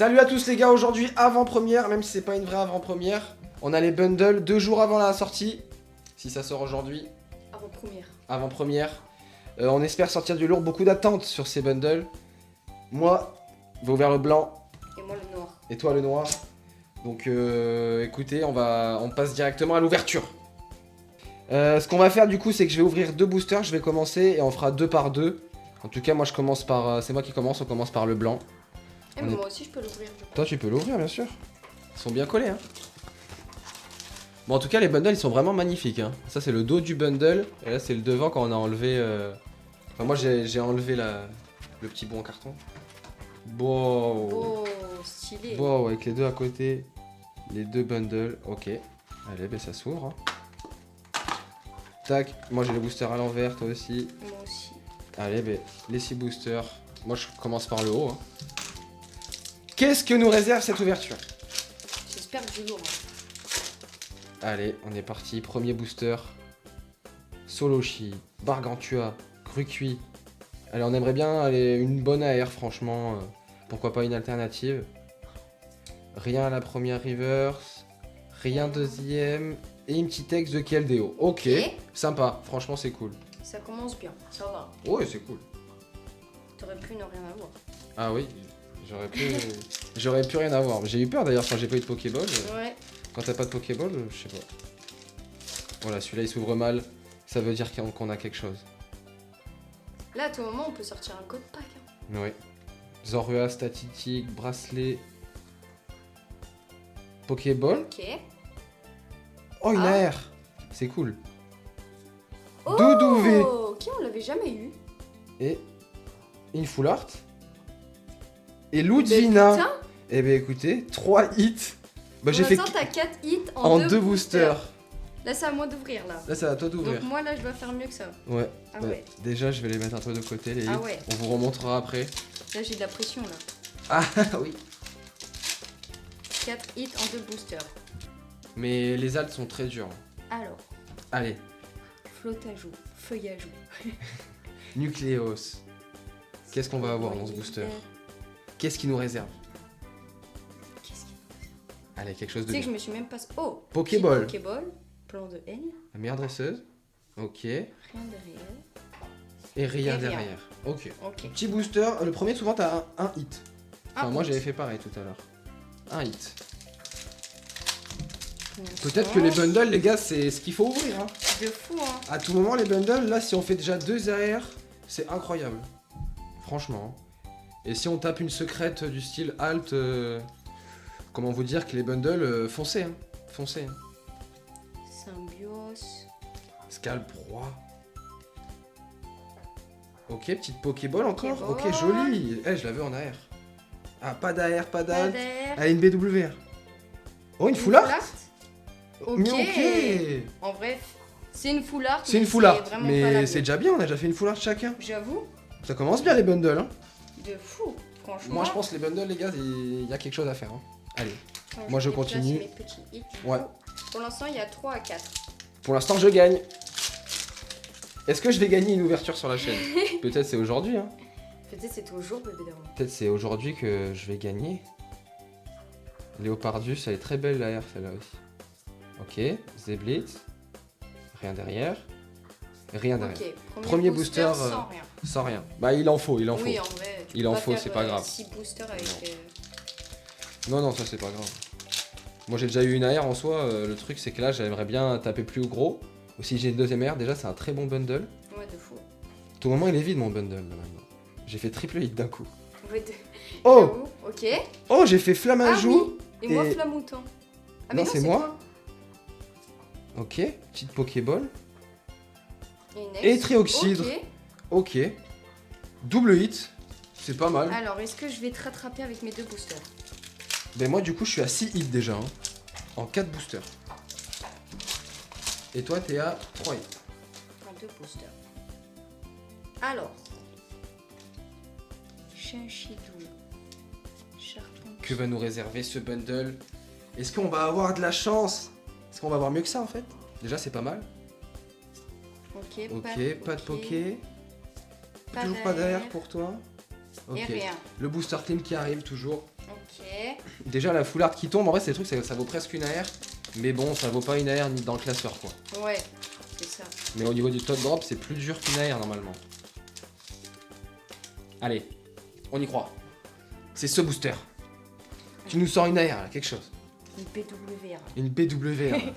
Salut à tous les gars, aujourd'hui avant-première, même si c'est pas une vraie avant-première. On a les bundles 2 jours avant la sortie, si ça sort aujourd'hui. Avant-première. Avant-première. On espère sortir du lourd, beaucoup d'attentes sur ces bundles. Moi, j'ai ouvert le blanc. Et moi le noir. Et toi le noir. Donc écoutez, on passe directement à l'ouverture. Ce qu'on va faire du coup, c'est que je vais ouvrir 2 boosters, je vais commencer et on fera 2 par 2. En tout cas, moi je commence par... c'est moi qui commence, on commence par le blanc. Eh mais moi aussi je peux l'ouvrir. Toi tu peux l'ouvrir bien sûr. Ils sont bien collés hein. Bon en tout cas les bundles ils sont vraiment magnifiques hein. Ça c'est le dos du bundle et là c'est le devant quand on a enlevé Enfin moi j'ai enlevé le petit bout en carton. Wow. Oh stylé. Wow avec les deux à côté. Les 2 bundles. Ok. Allez ben ça s'ouvre hein. Tac. Moi j'ai le booster à l'envers, toi aussi. Moi aussi. Allez ben les 6 boosters. Moi je commence par le haut hein. Qu'est-ce que nous réserve cette ouverture? J'espère du lourd. Allez, on est parti. Premier booster. Soloshi, Gargantua, Cruqui. Allez, on aimerait bien aller une bonne AR, franchement. Pourquoi pas une alternative? Rien à la première reverse. Rien deuxième. Et une petite ex de Keldeo. Ok, sympa. Franchement, c'est cool. Ça commence bien, ça va. Ouais, c'est cool. T'aurais pu ne rien avoir. Ah oui, j'aurais pu rien avoir. J'ai eu peur d'ailleurs quand j'ai pas eu de Pokéball. Ouais. Quand t'as pas de Pokéball, je sais pas. Voilà, celui-là il s'ouvre mal. Ça veut dire qu'on a quelque chose. Là à tout moment on peut sortir un code pack. Hein. Oui. Zorua, Statistique, bracelet. Pokéball. Ok. Oh, une Ah. AR. C'est cool. Oh, Doudouvé. ok, on l'avait jamais eu. Et une full art. Et Ludvina. Putain. Eh ben écoutez, 3 hits. Bah j'ai Pour fait l'instant, t'as 4 hits en en 2 boosters. Là c'est à moi d'ouvrir là. Là c'est à toi d'ouvrir. Donc moi là je dois faire mieux que ça. Ouais. Ah Bah, ouais. déjà je vais les mettre un peu de côté les hits. Ah ouais. On vous remontrera après. Là j'ai de la pression là. Ah oui. 4 hits en 2 boosters. Mais les altes sont très dures. Alors, Allez. flottajou, feuillajou. Nucléos. Qu'est-ce qu'on va avoir dans ce booster? Qu'est-ce qui nous réserve? Qu'est-ce qu'il Allez, quelque chose Tu de sais que bien. je me suis même pas... Oh, Pokéball. Pokéball, plan de haine, La meilleure dresseuse. Ok. rien derrière. Et rien Et rien. derrière. Ok. Ok. Petit booster. Le premier, souvent, t'as un hit. Enfin, moi, hit. j'avais fait pareil tout à l'heure. Un hit. Pour Peut-être que les bundles, les gars, c'est ce qu'il faut ouvrir. Hein. De fou, hein. À tout moment, les bundles, là, si on fait déjà 2 AR, c'est incroyable. Franchement. Et si on tape une secrète du style alt, comment vous dire que les bundles, foncez. Hein. Foncez. Hein. Symbios. Scalp roi. Ok, petite Pokéball encore. Pokéball. Ok, joli. Eh, je la veux en AR. Ah, pas d'AR, pas d'alt. Pader. Ah, une BWR. Oh, une full art. Ok. Mais ok. En vrai, c'est une full art. C'est une mais full art. vraiment pas la Mais mienne. c'est déjà bien, on a déjà fait une full art chacun. J'avoue, Ça commence bien les bundles. Hein. de fou. Franchement. Moi, je pense que les bundles, les gars, il y a quelque chose à faire. Hein. Allez. Attends, moi, je déplace continue. mes petits hits, du Ouais. coup. Pour l'instant, il y a 3 à 4. Pour l'instant, je gagne. Est-ce que je vais gagner une ouverture sur la chaîne? Peut-être c'est aujourd'hui. Hein. Peut-être c'est toujours bébé d'avant. Peut-être c'est aujourd'hui que je vais gagner. Léopardus, elle est très belle la R celle-là aussi. Ok, Zeblitz. Rien derrière. Rien derrière. Ok, Premier booster, sans rien. Sans rien. Bah il en faut, il en faut. Oui, en vrai. tu Il peux en pas faut, faire, c'est pas grave. 6 boosters avec. Non, non, ça c'est pas grave. Moi j'ai déjà eu une AR en soi, le truc c'est que là j'aimerais bien taper plus gros. Ou si j'ai une deuxième AR, déjà c'est un très bon bundle. Ouais, de fou. Tout moment il est vide mon bundle là maintenant. J'ai fait triple hit d'un coup. Ouais, Oh! J'avoue, ok. Oh, j'ai fait Ah Flamajou. oui. Et moi, et- Flamouton. Ah, Non, mais c'est moi. toi. Ok, petite Pokéball. Et, Et next. Trioxydre. Ok. Ok. Double hit. C'est pas mal. Alors, est-ce que je vais te rattraper avec mes 2 boosters? Ben moi du coup je suis à 6 hits déjà. Hein, en 4 boosters. Et toi t'es à 3 hits. En 2 boosters. Alors. Chinchidou. Charpentier. Que va nous réserver ce bundle? Est-ce qu'on va avoir de la chance? Est-ce qu'on va avoir mieux que ça en fait? Déjà c'est pas mal. Ok, Ok, pas de poké. Pas Toujours pas d'air. d'air pour toi. Et Ok. rien. Le booster clean qui arrive toujours. Ok. Déjà la full art qui tombe, en vrai c'est des trucs, ça vaut presque une AR. Mais bon, ça vaut pas une AR ni dans le classeur quoi. Ouais, c'est ça. Mais au niveau du top drop, c'est plus dur qu'une AR normalement. Allez, on y croit. C'est ce booster. Tu nous sors une AR là, quelque chose. Une PWR. Une BWR.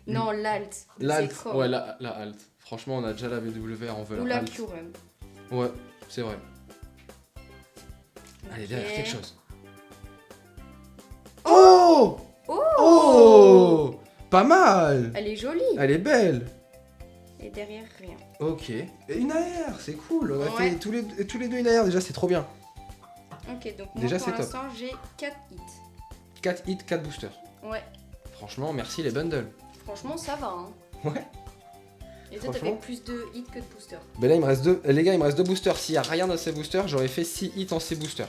Non, l'alt. L'alt, C'est quoi ouais, la alt. Franchement, on a déjà la BWR, on veut Ou la la alt. Curem. Ouais, c'est vrai. Allez, derrière, quelque chose. Oh Oh, Oh Pas mal. Elle est jolie. Elle est belle. Et derrière, rien. Ok. Et une AR, c'est cool. On a Ouais. fait tous les deux une AR, déjà, c'est trop bien. Ok, donc Déjà, moi pour c'est top. l'instant j'ai 4 hits. 4 hits, 4 boosters. Ouais, Franchement, merci les bundles. franchement ça va. Hein. Ouais. Et toi Franchement. t'avais plus de hits que de boosters. Ben là, il me reste deux. Les gars, il me reste 2 boosters. S'il y a rien dans ces boosters, j'aurais fait 6 hits en ces boosters.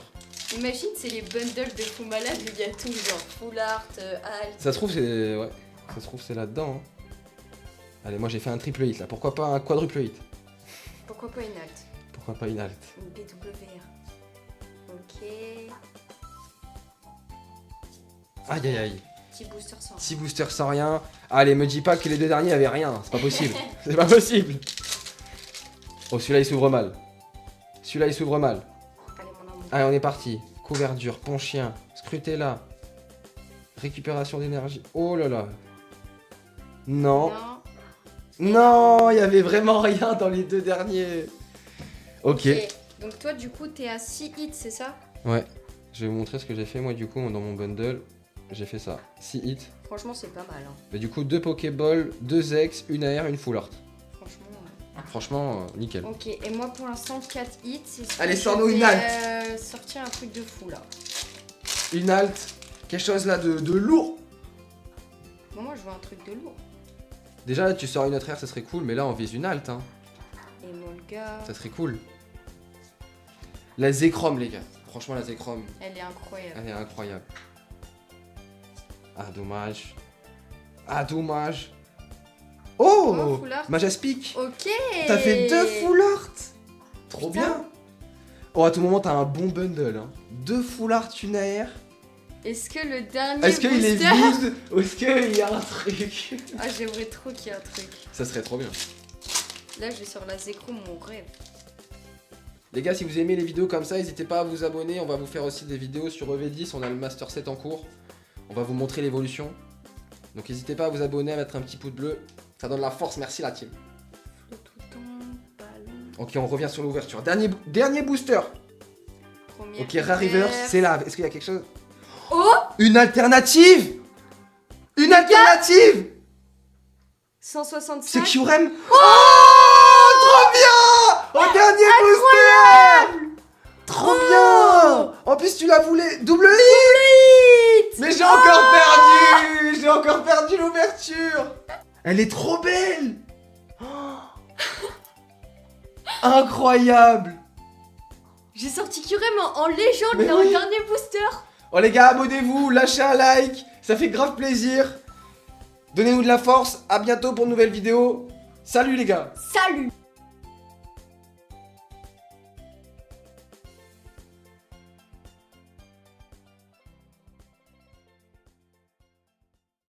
Imagine, c'est les bundles de fou malade où il y a tout, genre full art, alt. Ça se trouve, c'est. Ouais. Ça se trouve, c'est là-dedans. Hein. Allez, moi j'ai fait un triple hit là. Pourquoi pas un quadruple hit? Pourquoi pas une alt? Pourquoi pas une alt? Une BWR. Ok. Aïe aïe aïe. Petit booster sans. 6 boosters sans rien. Allez, me dis pas que les 2 derniers avaient rien. C'est pas possible. C'est pas possible. Oh, celui-là il s'ouvre mal. Celui-là il s'ouvre mal. Allez mon amour. Allez, on est parti. Couverture, pont chien, scrutella. Récupération d'énergie. Oh là là. Non. Non. Non, il y avait vraiment rien dans les 2 derniers. Ok. Donc toi du coup t'es à 6 hits, c'est ça? Ouais. Je vais vous montrer ce que j'ai fait moi du coup dans mon bundle. J'ai fait ça. 6 hits. Franchement c'est pas mal. Hein. Mais du coup 2 Pokéball, 2 X, une AR, une full art. Franchement. Franchement, nickel. Ok, et moi pour l'instant 4 hits. Allez, je sors-nous une vais, alt. sortir un truc de fou là. Une alt. Quelque chose là de lourd. Bon, moi je veux un truc de lourd. Déjà là tu sors une autre AR, ça serait cool. Mais là on vise une alt. Hein. Et Molga. Ça serait cool. La Zekrom les gars. Franchement la Zekrom. Elle est incroyable. Elle est incroyable. Ah, dommage. Ah, dommage. Oh, Oh, full art. Majaspic. Ok. T'as fait 2 full art. Trop Putain. bien. Oh, à tout moment, t'as un bon bundle. Hein. 2 full art, une AR. Est-ce que le dernier Est-ce qu'il est booster... vide ou est-ce qu'il y a un truc? Ah, j'aimerais trop qu'il y ait un truc. Ça serait trop bien. Là, je vais sur la Zekrom, mon rêve. Les gars, si vous aimez les vidéos comme ça, n'hésitez pas à vous abonner. On va vous faire aussi des vidéos sur EV10. On a le Master 7 en cours. On va vous montrer l'évolution. Donc n'hésitez pas à vous abonner, à mettre un petit pouce bleu. Ça donne la force, merci la team. Le tout ballon. Ok, on revient sur l'ouverture. Dernier booster. Première Ok, Rare Reverse, c'est là. Est-ce qu'il y a quelque chose? Oh, Une alternative. Une alternative. 165. C'est Curem. Oh, trop bien. Au dernier booster. Trop bien. En plus, tu la voulais. Double hit. Mais j'ai encore perdu. J'ai encore perdu l'ouverture. Elle est trop belle. Oh. Incroyable. J'ai sorti Curem en légende Mais dans oui. le dernier booster. Oh les gars, abonnez-vous, lâchez un like, ça fait grave plaisir. Donnez-nous de la force, à bientôt pour une nouvelle vidéo. Salut les gars. Salut.